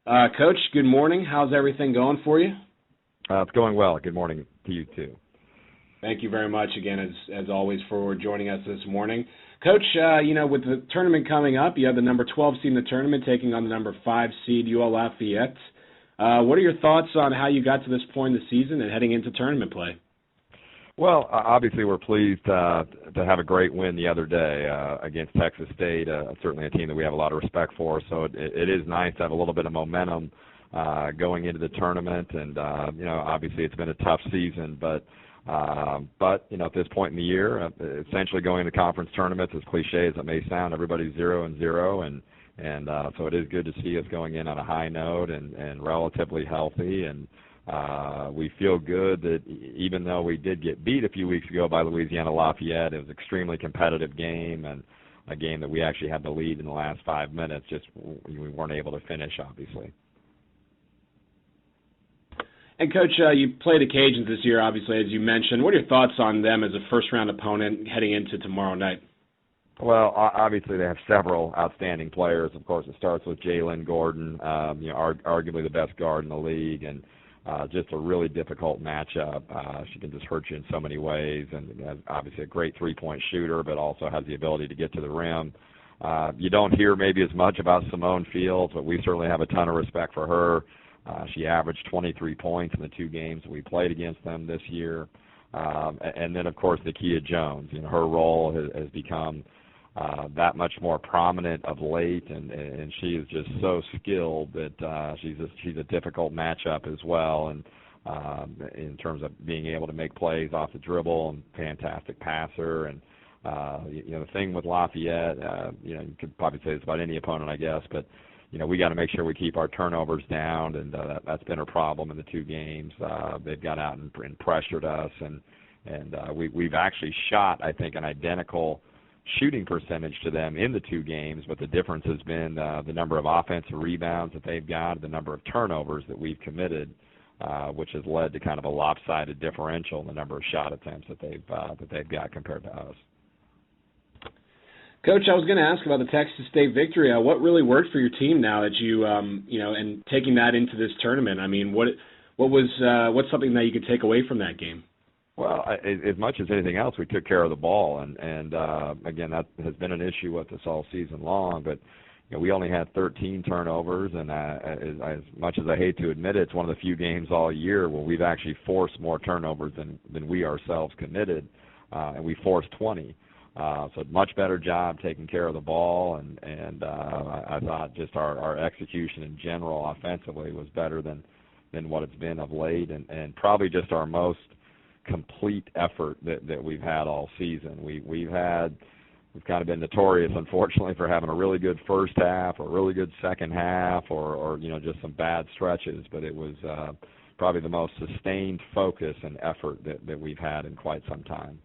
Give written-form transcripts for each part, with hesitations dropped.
Coach, good morning. How's everything going for you? It's going well. Good morning to you, too. Thank you very much again, as always, for joining us this morning. Coach, with the tournament coming up, you have the number 12 seed in the tournament taking on the number 5 seed, ULM Lafayette. What are your thoughts on how you got to this point in the season and heading into tournament play? Well, obviously we're pleased to have a great win the other day against Texas State, certainly a team that we have a lot of respect for. So it is nice to have a little bit of momentum going into the tournament. And, obviously it's been a tough season, but at this point in the year, essentially going to conference tournaments, as cliche as it may sound, everybody's 0-0, and so it is good to see us going in on a high note and relatively healthy. And we feel good that even though we did get beat a few weeks ago by Louisiana Lafayette, it was an extremely competitive game and a game that we actually had the lead in the last 5 minutes. Just we weren't able to finish, obviously. And, Coach, you played the Cajuns this year, obviously, as you mentioned. What are your thoughts on them as a first-round opponent heading into tomorrow night? Well, obviously they have several outstanding players. Of course, it starts with Jalen Gordon, arguably the best guard in the league, and just a really difficult matchup. She can just hurt you in so many ways, and obviously a great three-point shooter, but also has the ability to get to the rim. You don't hear maybe as much about Simone Fields, but we certainly have a ton of respect for her. She averaged 23 points in the 2 games we played against them this year. And then, of course, Nakia Jones. Her role has become that much more prominent of late, and she is just so skilled that she's a difficult matchup as well. And in terms of being able to make plays off the dribble, and fantastic passer. And the thing with Lafayette, you could probably say this about any opponent, I guess, but we got to make sure we keep our turnovers down, and that's been a problem in the 2 games. They've got out and pressured us, and we've actually shot, I think, an identical shooting percentage to them in the 2 games, but the difference has been the number of offensive rebounds that they've got, the number of turnovers that we've committed, which has led to kind of a lopsided differential in the number of shot attempts that they've got compared to us. Coach, I was going to ask about the Texas State victory. What really worked for your team now that you, and taking that into this tournament? I mean, what's something that you could take away from that game? Well, as much as anything else, we took care of the ball, and again, that has been an issue with us all season long. But we only had 13 turnovers, and as much as I hate to admit it, it's one of the few games all year where we've actually forced more turnovers than we ourselves committed, and we forced 20. So much better job taking care of the ball, and I thought just our execution in general offensively was better than what it's been of late, and probably just our most complete effort that we've had all season. We've kind of been notorious, unfortunately, for having a really good first half, or a really good second half, or just some bad stretches, but it was probably the most sustained focus and effort that we've had in quite some time.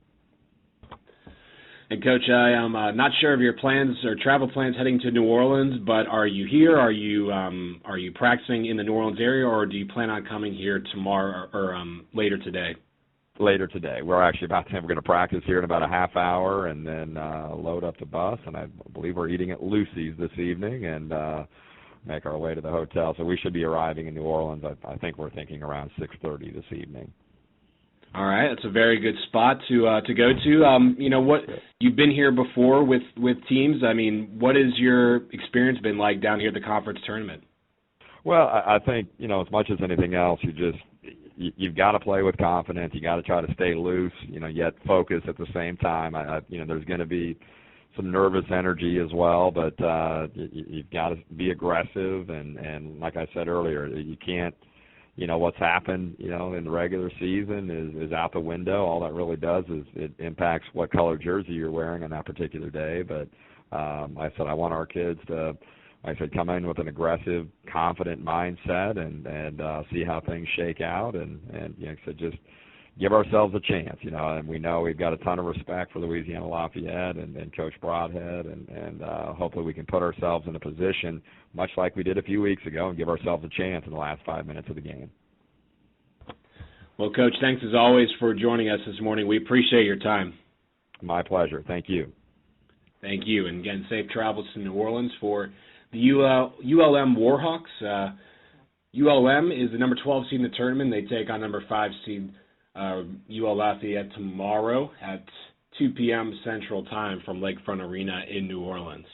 And, Coach, I am not sure of your plans or travel plans heading to New Orleans, but are you here? Are you practicing in the New Orleans area, or do you plan on coming here tomorrow or later today? Later today. We're actually we're going to practice here in about a half hour, and then load up the bus, and I believe we're eating at Lucy's this evening, and make our way to the hotel. So we should be arriving in New Orleans, I think we're thinking around 6:30 this evening. All right, that's a very good spot to go to. What you've been here before with teams. I mean, what has your experience been like down here at the conference tournament? Well, I think as much as anything else, you've got to play with confidence. You got to try to stay loose, yet focus at the same time. There's going to be some nervous energy as well, but you've got to be aggressive. And like I said earlier, you can't. What's happened, in the regular season is out the window. All that really does is it impacts what color jersey you're wearing on that particular day. But I said I want our kids to, come in with an aggressive, confident mindset and see how things shake out. And just give ourselves a chance, and we know we've got a ton of respect for Louisiana Lafayette and Coach Broadhead, and hopefully we can put ourselves in a position, much like we did a few weeks ago, and give ourselves a chance in the last 5 minutes of the game. Well, Coach, thanks as always for joining us this morning. We appreciate your time. My pleasure. Thank you. Thank you. And again, safe travels to New Orleans for the ULM Warhawks. ULM is the number 12 seed in the tournament. They take on number 5 seed UL Lafayette tomorrow at 2 p.m. Central Time from Lakefront Arena in New Orleans.